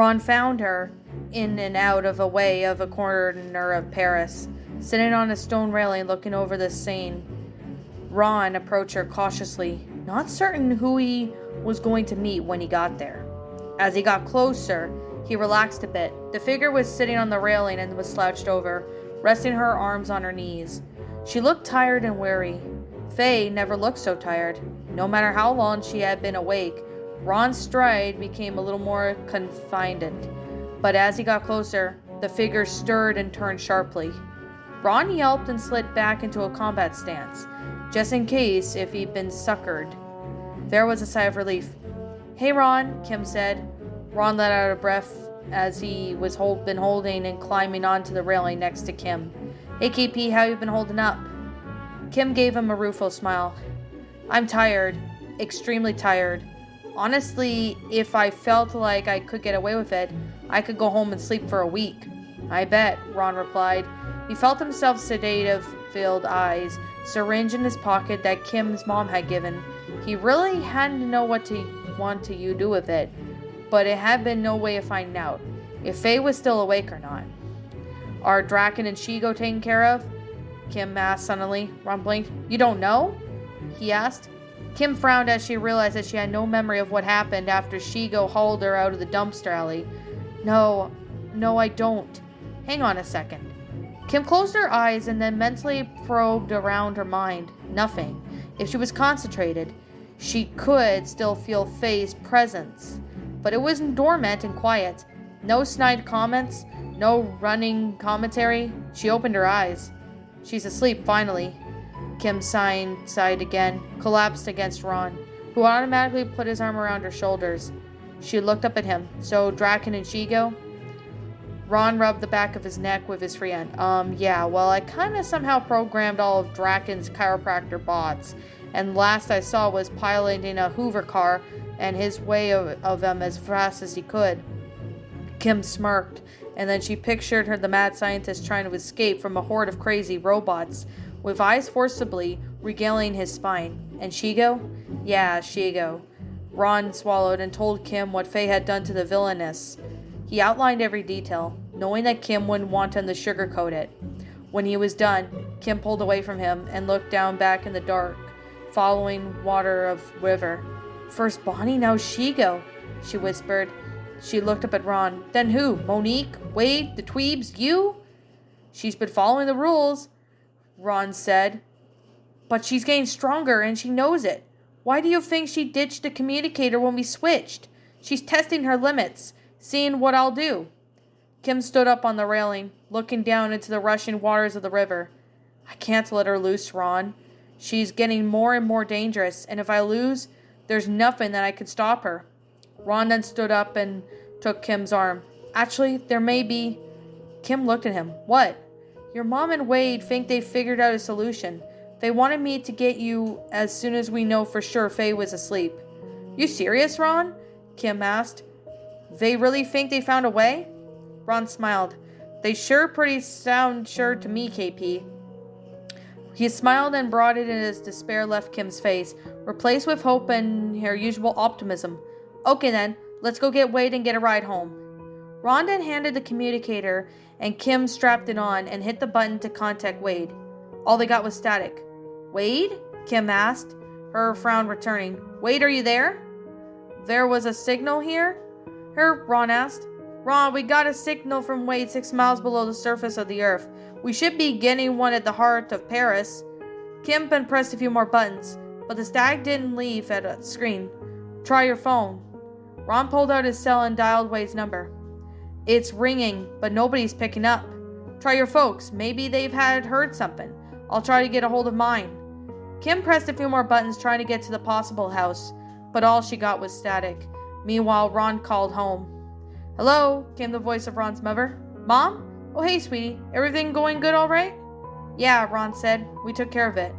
Ron found her in and out of a way of a corner of Paris, sitting on a stone railing looking over the Seine. Ron approached her cautiously, not certain who he was going to meet when he got there. As he got closer, he relaxed a bit. The figure was sitting on the railing and was slouched over, resting her arms on her knees. She looked tired and weary. Faye never looked so tired. No matter how long she had been awake, Ron's stride became a little more confident. But as he got closer, the figure stirred and turned sharply. Ron yelped and slid back into a combat stance, just in case if he'd been suckered. There was a sigh of relief. "Hey, Ron," Kim said. Ron let out a breath as he was been holding and climbing onto the railing next to Kim. "Hey, KP, how you been holding up?" Kim gave him a rueful smile. "I'm tired. Extremely tired. Honestly, if I felt like I could get away with it, I could go home and sleep for a week." "I bet," Ron replied. He felt himself sedative-filled eyes, syringe in his pocket that Kim's mom had given. He really hadn't know what to want to do with it, but it had been no way of finding out if Faye was still awake or not. "Are Draken and Shigo taken care of?" Kim asked suddenly. Ron blinked. "You don't know?" he asked. Kim frowned as she realized that she had no memory of what happened after Shigo hauled her out of the dumpster alley. No, I don't. Hang on a second." Kim closed her eyes and then mentally probed around her mind. Nothing. If she was concentrated, she could still feel Faye's presence. But it was dormant and quiet. No snide comments, no running commentary. She opened her eyes. "She's asleep, finally." Kim sighed again, collapsed against Ron, who automatically put his arm around her shoulders. She looked up at him. "So, Draken and Shigo?" Ron rubbed the back of his neck with his free hand. Yeah, well, I kinda somehow programmed all of Draken's chiropractor bots, and last I saw was piloting a Hoover car and his way of them as fast as he could." Kim smirked, and then she pictured the mad scientist trying to escape from a horde of crazy robots, with eyes forcibly regaling his spine. "And Shigo?" "Yeah, Shigo." Ron swallowed and told Kim what Faye had done to the villainess. He outlined every detail, knowing that Kim wouldn't want him to sugarcoat it. When he was done, Kim pulled away from him and looked down back in the dark, following water of river. "First Bonnie, now Shigo," she whispered. She looked up at Ron. "Then who? Monique? Wade? The Tweebs? You?" "She's been following the rules," Ron said. "But she's getting stronger and she knows it. Why do you think she ditched the communicator when we switched? She's testing her limits, seeing what I'll do." Kim stood up on the railing, looking down into the rushing waters of the river. "I can't let her loose, Ron. She's getting more and more dangerous, and if I lose, there's nothing that I can stop her." Ron then stood up and took Kim's arm. "Actually, there may be..." Kim looked at him. "What?" "Your mom and Wade think they've figured out a solution. They wanted me to get you as soon as we know for sure Faye was asleep." "You serious, Ron?" Kim asked. "They really think they found a way?" Ron smiled. "They sure pretty sound sure to me, KP." He smiled and broadened as despair left Kim's face, replaced with hope and her usual optimism. "Okay then, let's go get Wade and get a ride home." Ron then handed the communicator, and Kim strapped it on and hit the button to contact Wade. All they got was static. "Wade?" Kim asked, her frown returning. "Wade, are you there?" "There was a signal here?" Ron asked. "Ron, we got a signal from Wade 6 miles below the surface of the Earth. We should be getting one at the heart of Paris." Kim then pressed a few more buttons, but the static didn't leave at a screen. "Try your phone." Ron pulled out his cell and dialed Wade's number. "It's ringing, but nobody's picking up." "Try your folks. Maybe they've heard something. I'll try to get a hold of mine." Kim pressed a few more buttons trying to get to the possible house, but all she got was static. Meanwhile, Ron called home. "Hello," came the voice of Ron's mother. "Mom? Oh, hey, sweetie. Everything going good all right?" "Yeah," Ron said. "We took care of it."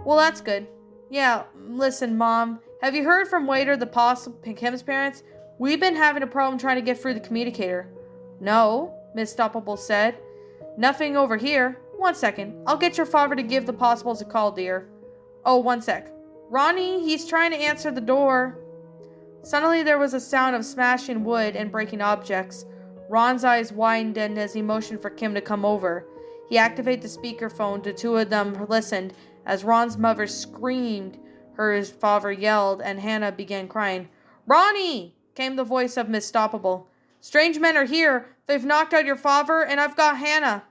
"Well, that's good." "Yeah, listen, Mom. Have you heard from Wade or the possible Kim's parents? We've been having a problem trying to get through the communicator." "No," Miss Stoppable said. "Nothing over here. One second. I'll get your father to give the Possibles a call, dear." "Oh, one sec. Ronnie, he's trying to answer the door." Suddenly there was a sound of smashing wood and breaking objects. Ron's eyes widened as he motioned for Kim to come over. He activated the speakerphone. The two of them listened as Ron's mother screamed, her father yelled, and Hannah began crying. "Ronnie!" came the voice of Miss Stoppable. "Strange men are here. They've knocked out your father, and I've got Hannah."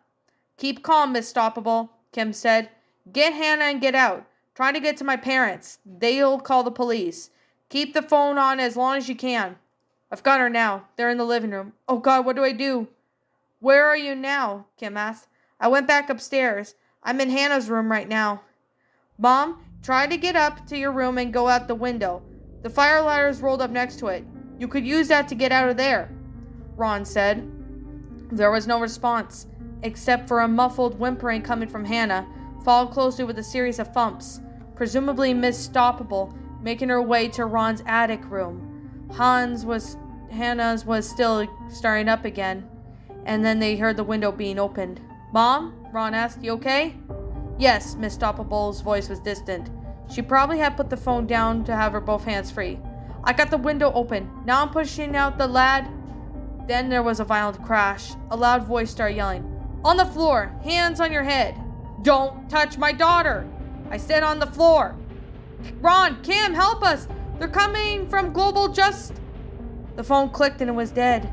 "Keep calm, Miss Stoppable," Kim said. "Get Hannah and get out. Try to get to my parents. They'll call the police. Keep the phone on as long as you can." "I've got her now. They're in the living room." "Oh God, what do I do?" "Where are you now?" Kim asked. "I went back upstairs. I'm in Hannah's room right now." "Mom, try to get up to your room and go out the window. The fire ladder's rolled up next to it. You could use that to get out of there," Ron said. There was no response, except for a muffled whimpering coming from Hannah, followed closely with a series of thumps, presumably Miss Stoppable, making her way to Ron's attic room. Hannah's was still starting up again, and then they heard the window being opened. "Mom?" Ron asked. "You okay?" "Yes," Miss Stoppable's voice was distant. She probably had put the phone down to have her both hands free. "I got the window open. Now I'm pushing out the lad." Then there was a violent crash. A loud voice started yelling, "On the floor! Hands on your head!" "Don't touch my daughter!" "I said on the floor!" "Ron, Kim, help us! They're coming from Global Just..." The phone clicked and it was dead.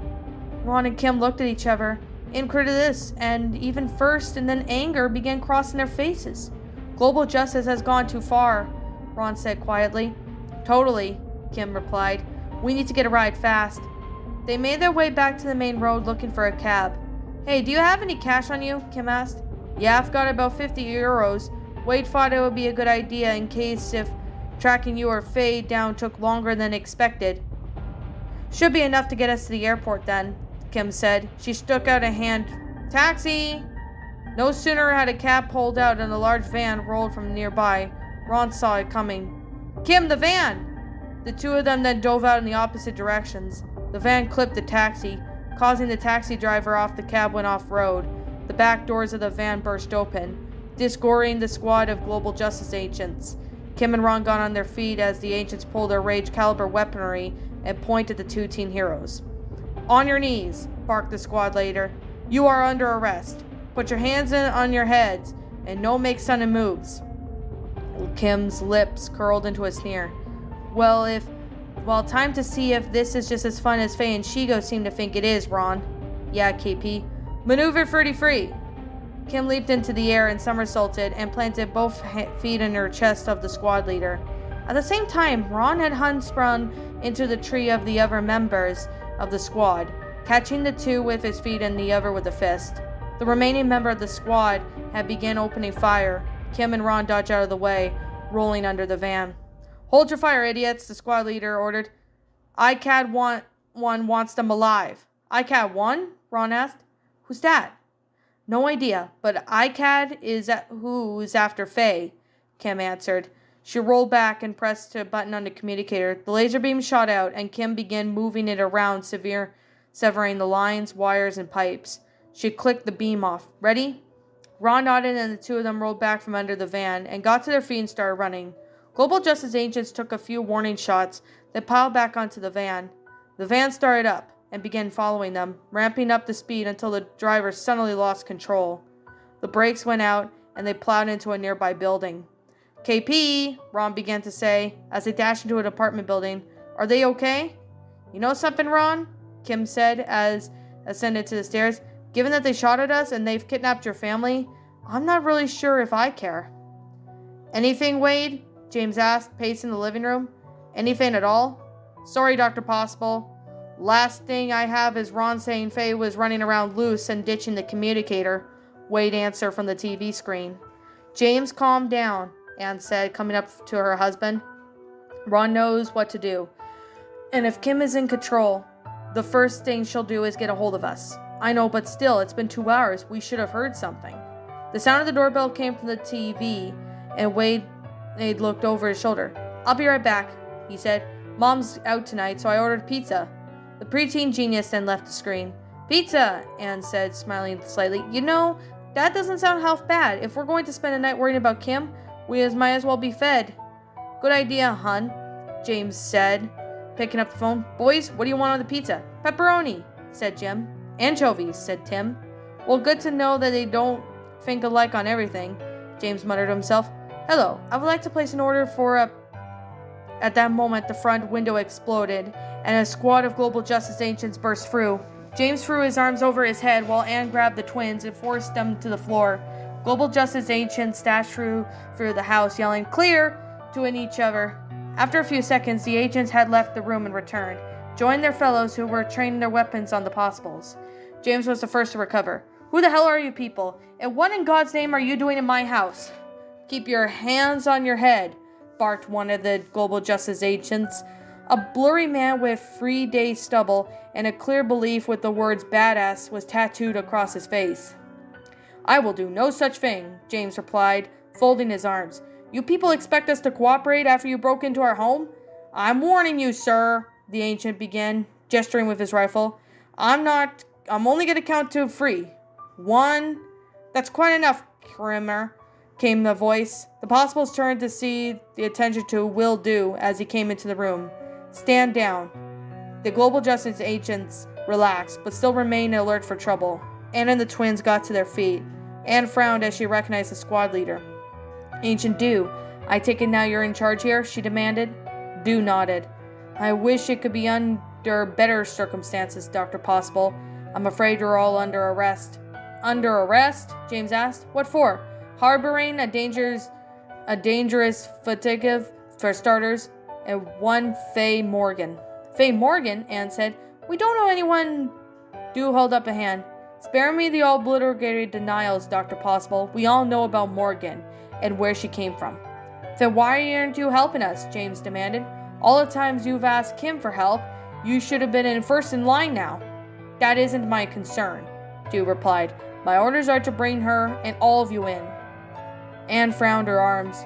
Ron and Kim looked at each other. Incredulous and even first and then anger began crossing their faces. "Global Justice has gone too far," Ron said quietly. "Totally," Kim replied. "We need to get a ride fast." They made their way back to the main road looking for a cab. "Hey, do you have any cash on you?" Kim asked. "Yeah, I've got about 50 euros. Wade thought it would be a good idea in case if tracking you or Faye down took longer than expected." "Should be enough to get us to the airport then," Kim said. She stuck out a hand. "Taxi!" No sooner had a cab pulled out than a large van rolled from nearby. Ron saw it coming. "Kim, the van!" The two of them then dove out in the opposite directions. The van clipped the taxi, causing the taxi driver off the cab went off-road. The back doors of the van burst open, disgorging the squad of Global Justice agents. Kim and Ron got on their feet as the agents pulled their rage-caliber weaponry and pointed at the two teen heroes. "On your knees," barked the squad leader. "You are under arrest. Put your hands on your heads, and no make sudden moves." Kim's lips curled into a sneer. Well, time to see if this is just as fun as Faye and Shigo seem to think it is, Ron." "Yeah, KP. Maneuver 33. Kim leaped into the air and somersaulted and planted both feet in her chest of the squad leader. At the same time, Ron had sprung into the tree of the other members of the squad, catching the two with his feet and the other with a fist. The remaining member of the squad had begun opening fire. Kim and Ron dodged out of the way, rolling under the van. "Hold your fire, idiots," the squad leader ordered. "ICAD 1 wants them alive." "ICAD 1? Ron asked. "Who's that?" "No idea, but ICAD is who's after Faye," Kim answered. She rolled back and pressed a button on the communicator. The laser beam shot out, and Kim began moving it around, severing the lines, wires, and pipes. She clicked the beam off. "Ready?" Ron nodded, and the two of them rolled back from under the van and got to their feet and started running. Global Justice agents took a few warning shots, then piled back onto the van. The van started up and began following them, ramping up the speed until the driver suddenly lost control. The brakes went out, and they plowed into a nearby building. "KP," Ron began to say, as they dashed into an apartment building. "Are they okay?" "You know something, Ron?" Kim said as ascended to the stairs. "Given that they shot at us and they've kidnapped your family, I'm not really sure if I care." "Anything, Wade?" James asked, pacing the living room. "Anything at all?" "Sorry, Dr. Possible. Last thing I have is Ron saying Faye was running around loose and ditching the communicator," Wade answered from the TV screen. "James, calm down," Anne said, coming up to her husband. "Ron knows what to do. And if Kim is in control, the first thing she'll do is get a hold of us." "I know, but still, it's been 2 hours. We should have heard something." The sound of the doorbell came from the TV, and Wade looked over his shoulder. "I'll be right back," he said. "Mom's out tonight, so I ordered pizza." The preteen genius then left the screen. "Pizza," Anne said, smiling slightly. "You know, that doesn't sound half bad. If we're going to spend a night worrying about Kim, we might as well be fed." "Good idea, hun," James said. picking up the phone. Boys, what do you want on the pizza? Pepperoni, said Jim. Anchovies, said Tim. Well, good to know that they don't think alike on everything, James muttered to himself. Hello, I would like to place an order for a... At that moment, the front window exploded, and a squad of Global Justice Agents burst through. James threw his arms over his head while Anne grabbed the twins and forced them to the floor. Global Justice Agents dashed through the house, yelling, "Clear!" to each other. After a few seconds, the agents had left the room and returned, joined their fellows who were training their weapons on the possibles. James was the first to recover. Who the hell are you people? And what in God's name are you doing in my house? Keep your hands on your head, barked one of the Global Justice Agents. A blurry man with 3-day stubble and a clear belief with the words badass was tattooed across his face. I will do no such thing, James replied, folding his arms. You people expect us to cooperate after you broke into our home? I'm warning you, sir, the ancient began, gesturing with his rifle. I'm only going to count to 3. 1. That's quite enough, Krimmer, came the voice. The possibles turned to see the attention to Will Do as he came into the room. Stand down. The Global Justice Agents relaxed, but still remained alert for trouble. Anne and the twins got to their feet. Anne frowned as she recognized the squad leader. Ancient Do, I take it now you're in charge here? She demanded. Do nodded. I wish it could be under better circumstances, Dr. Possible. I'm afraid you're all under arrest. Under arrest? James asked. What for? Harboring a dangerous fugitive, for starters, and one Faye Morgan. Faye Morgan? Anne said. We don't know anyone. Do hold up a hand. Spare me the all-obliterated denials, Dr. Possible. We all know about Morgan and where she came from. Then why aren't you helping us? James demanded. All the times you've asked Kim for help, you should have been first in line now. That isn't my concern, Dew replied. My orders are to bring her and all of you in. Anne frowned her arms.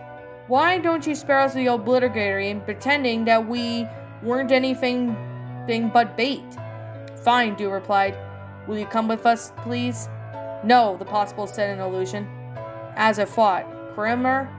Why don't you spare us the obliterating, pretending that we weren't anything but bait? Fine, Dew replied. Will you come with us, please? No, the Possible said in illusion. As I fought, Krimmer,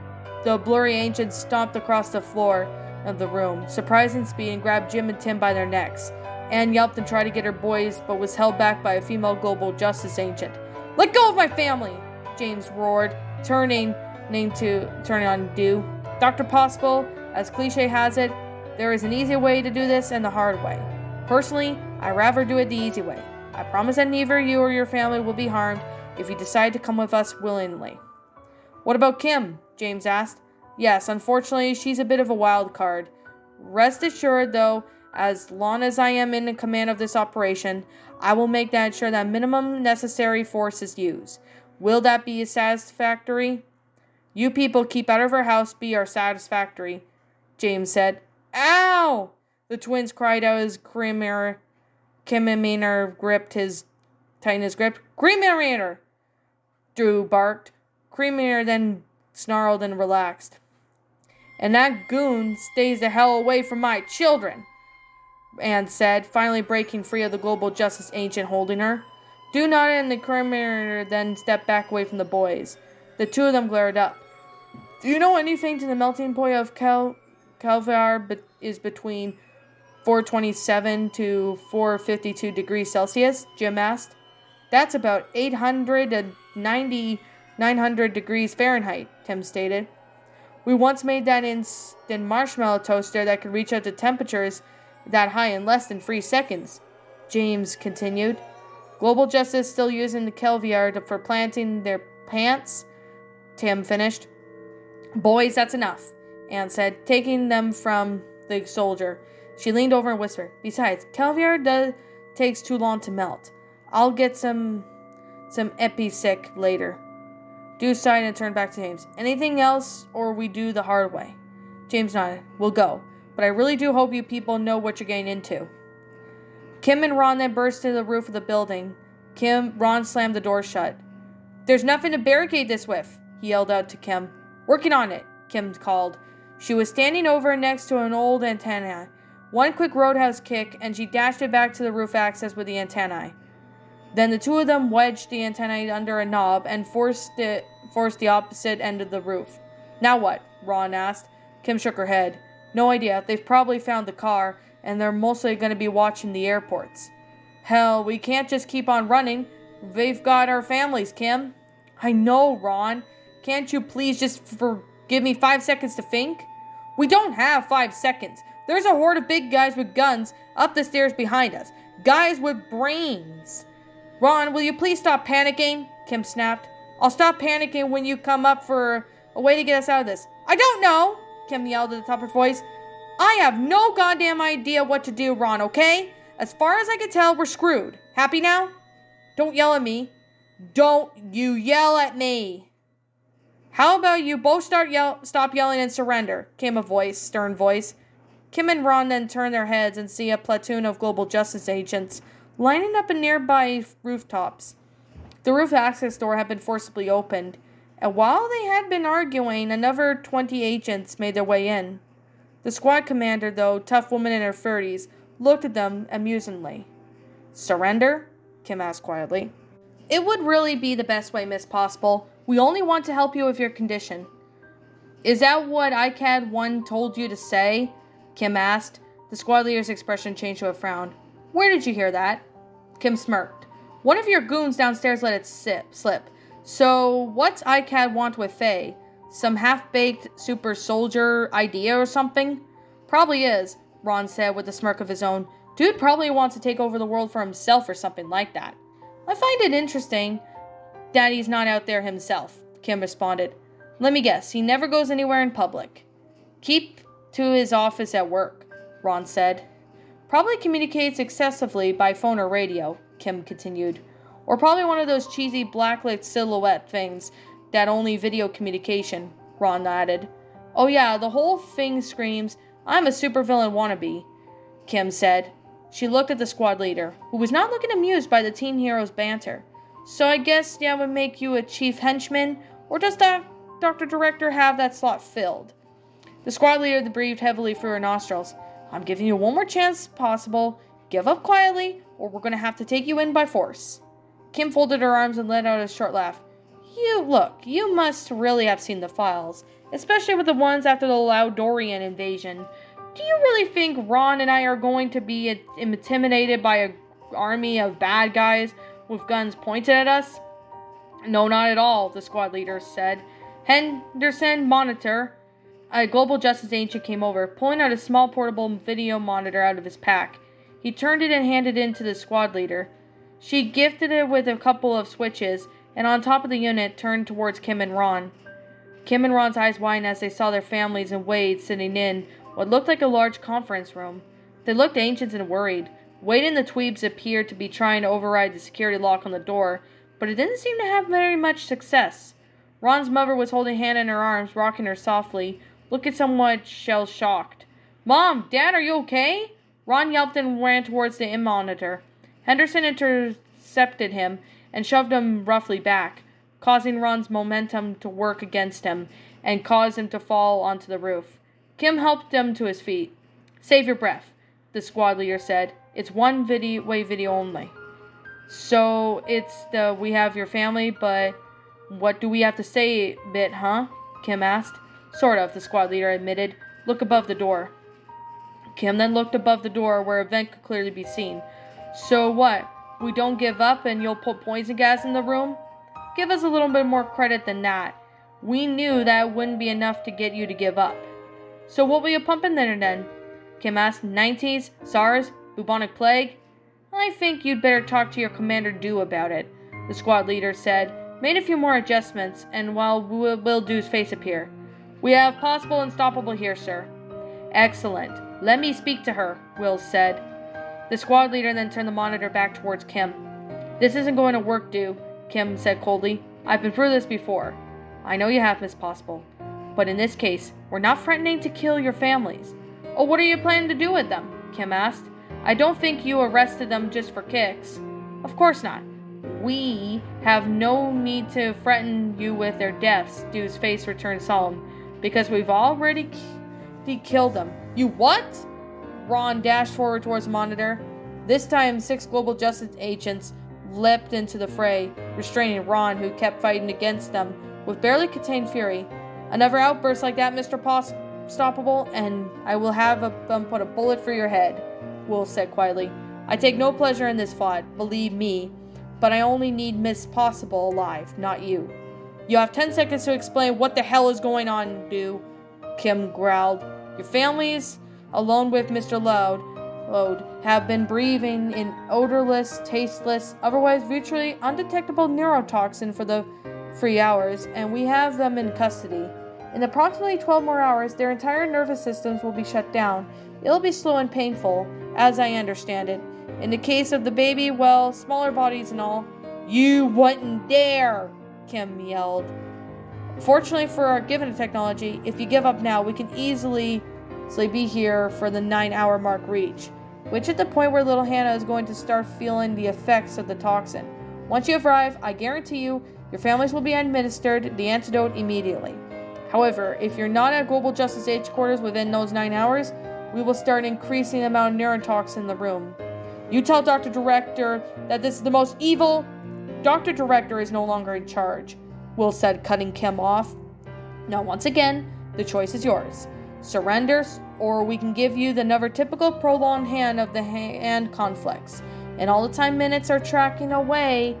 the blurry ancient stomped across the floor of the room, surprising speed, and grabbed Jim and Tim by their necks. Anne yelped and tried to get her boys, but was held back by a female Global Justice Agent. Let go of my family! James roared, turning on Dew. Dr. Possible, as cliche has it, there is an easy way to do this and the hard way. Personally, I'd rather do it the easy way. I promise that neither you or your family will be harmed if you decide to come with us willingly. What about Kim? James asked. Yes, unfortunately, she's a bit of a wild card. Rest assured, though, as long as I am in command of this operation, I will make that sure that minimum necessary force is used. Will that be satisfactory? You people keep out of our house be our satisfactory, James said. Ow! The twins cried out as Krimmer gripped his grip. Krimmer! Drew barked. Krimmer then snarled and relaxed. And that goon stays the hell away from my children, Anne said, finally breaking free of the Global Justice Agent holding her. Do nodded and the Krimmer then stepped back away from the boys. The two of them glared up. Do you know anything to the melting point of Calvar is between 427 to 452 degrees Celsius? Jim asked. That's about 800 to 900 degrees Fahrenheit, Tim stated. We once made that instant marshmallow toaster that could reach out to temperatures that high in less than 3 seconds, James continued. Global Justice still using the Kelviar for planting their pants, Tim finished. Boys, that's enough, Anne said, taking them from the soldier. She leaned over and whispered, Besides, Kelviar takes too long to melt. I'll get some Epi-Sick later. Dew sighed and turned back to James. Anything else, or we do the hard way? James nodded. We'll go. But I really do hope you people know what you're getting into. Kim and Ron then burst to the roof of the building. Ron slammed the door shut. There's nothing to barricade this with, he yelled out to Kim. Working on it, Kim called. She was standing over next to an old antenna. One quick roadhouse kick, and she dashed it back to the roof access with the antennae. Then the two of them wedged the antennae under a knob and forced the opposite end of the roof. Now what? Ron asked. Kim shook her head. No idea. They've probably found the car, and they're mostly going to be watching the airports. Hell, we can't just keep on running. They've got our families, Kim. I know, Ron. Can't you please just give me 5 seconds to think? We don't have 5 seconds. There's a horde of big guys with guns up the stairs behind us. Guys with brains. Ron, will you please stop panicking? Kim snapped. I'll stop panicking when you come up for a way to get us out of this. I don't know, Kim yelled at the top of her voice. I have no goddamn idea what to do, Ron, okay? As far as I can tell, we're screwed. Happy now? Don't yell at me. Don't you yell at me. How about you both stop yelling and surrender, came a stern voice. Kim and Ron then turned their heads and see a platoon of global justice agents lining up in nearby rooftops. The roof access door had been forcibly opened, and while they had been arguing, another 20 agents made their way in. The squad commander, though, tough woman in her 30s, looked at them amusingly. Surrender? Kim asked quietly. It would really be the best way, Miss Possible. We only want to help you with your condition. Is that what ICAD 1 told you to say? Kim asked. The squad leader's expression changed to a frown. Where did you hear that? Kim smirked. One of your goons downstairs let it slip. So, what's ICAD want with Faye? Some half-baked super soldier idea or something? Probably is, Ron said with a smirk of his own. Dude probably wants to take over the world for himself or something like that. I find it interesting that he's not out there himself, Kim responded. Let me guess, he never goes anywhere in public. Keep to his office at work, Ron said. Probably communicates excessively by phone or radio, Kim continued. Or probably one of those cheesy blacklit silhouette things that only video communication, Ron added. Oh yeah, the whole thing screams, I'm a supervillain wannabe, Kim said. She looked at the squad leader, who was not looking amused by the teen hero's banter. So I guess that would make you a chief henchman, or does Dr. Director have that slot filled? The squad leader breathed heavily through her nostrils. I'm giving you one more chance possible. Give up quietly, or we're going to have to take you in by force. Kim folded her arms and let out a short laugh. You must really have seen the files, especially with the ones after the Laudorian invasion. Do you really think Ron and I are going to be intimidated by an army of bad guys with guns pointed at us? No, not at all, the squad leader said. Henderson, monitor. A global justice agent came over, pulling out a small portable video monitor out of his pack. He turned it and handed it to the squad leader. She gifted it with a couple of switches, and on top of the unit turned towards Kim and Ron. Kim and Ron's eyes widened as they saw their families and Wade sitting in what looked like a large conference room. They looked anxious and worried. Wade and the Tweebs appeared to be trying to override the security lock on the door, but it didn't seem to have very much success. Ron's mother was holding Hannah in her arms, rocking her softly, looking somewhat shell-shocked. Mom, Dad, are you okay? Ron yelped and ran towards the monitor. Henderson intercepted him and shoved him roughly back, causing Ron's momentum to work against him and cause him to fall onto the roof. Kim helped him to his feet. Save your breath, the squad leader said. It's one-way video only. So, we have your family, but what do we have to say bit, huh? Kim asked. Sort of, the squad leader admitted. Look above the door. Kim then looked above the door where a vent could clearly be seen. So what? We don't give up and you'll put poison gas in the room? Give us a little bit more credit than that. We knew that wouldn't be enough to get you to give up. So what will you pump in there then? Kim asked. 90s? SARS? Bubonic plague? I think you'd better talk to your Commander Dew about it, the squad leader said. Made a few more adjustments, and while Will Dew's face appear. We have Possible Unstoppable here, sir. Excellent. Let me speak to her, Will said. The squad leader then turned the monitor back towards Kim. This isn't going to work, Dew, Kim said coldly. I've been through this before. I know you have, Miss Possible. But in this case, we're not threatening to kill your families. Oh, what are you planning to do with them? Kim asked. I don't think you arrested them just for kicks. Of course not. We have no need to threaten you with their deaths, Dew's face returned solemn, because we've already killed them. You what? Ron dashed forward towards the monitor. This time, 6 global justice agents leapt into the fray, restraining Ron, who kept fighting against them with barely contained fury. Another outburst like that, Mr. Stoppable, and I will have them put a bullet through your head. Will said quietly. I take no pleasure in this fight, believe me, but I only need Miss Possible alive, not you. You have 10 seconds to explain what the hell is going on, Kim growled. Your families, along with Mr. Loud, have been breathing in odorless, tasteless, otherwise virtually undetectable neurotoxin for the 3 hours, and we have them in custody. In approximately 12 more hours, their entire nervous systems will be shut down. It'll be slow and painful, as I understand it. In the case of the baby, well, smaller bodies and all. You wouldn't dare, Kim yelled. Fortunately for our given technology, if you give up now, we can easily be here for the 9-hour mark reach, which is the point where little Hannah is going to start feeling the effects of the toxin. Once you arrive, I guarantee you, your families will be administered the antidote immediately. However, if you're not at Global Justice H-Quarters within those 9 hours, we will start increasing the amount of neurotoxin in the room. You tell Dr. Director that this is the most evil... Dr. Director is no longer in charge, Will said, cutting Kim off. Now, once again, the choice is yours. Surrender, or we can give you the never typical prolonged hand of the hand conflicts. And all the time minutes are tracking away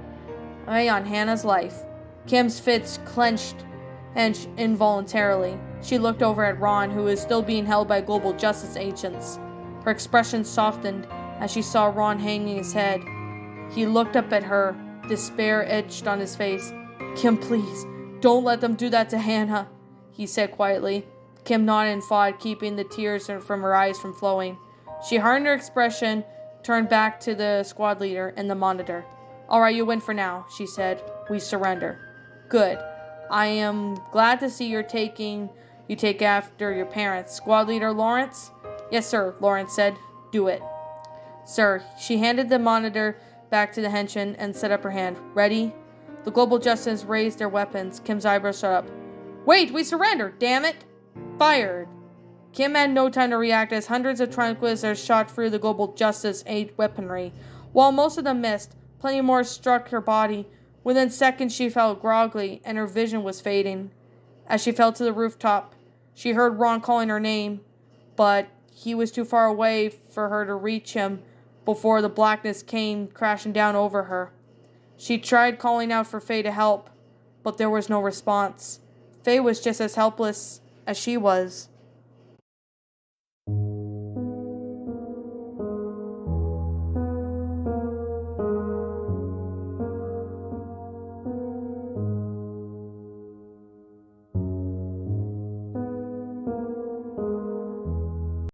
on Hannah's life. Kim's fists clenched and involuntarily. She looked over at Ron, who is still being held by Global Justice agents. Her expression softened as she saw Ron hanging his head. He looked up at her, despair etched on his face. Kim, please, don't let them do that to Hannah, he said quietly. Kim nodded and fought, keeping the tears from her eyes from flowing. She hardened her expression, turned back to the squad leader and the monitor. All right, you win for now, she said. We surrender. Good. I am glad to see you take after your parents. Squad leader Lawrence? Yes, sir, Lawrence said. Do it. Sir, she handed the monitor back to the henchman and set up her hand. Ready? The Global Justice raised their weapons. Kim's eyebrows shot up. Wait, we surrender, damn it! Fired. Kim had no time to react as hundreds of tranquilizers shot through the Global Justice aid weaponry. While most of them missed, plenty more struck her body. Within seconds she felt groggy and her vision was fading. As she fell to the rooftop, she heard Ron calling her name, but he was too far away for her to reach him before the blackness came crashing down over her. She tried calling out for Faye to help, but there was no response. Faye was just as helpless as she was.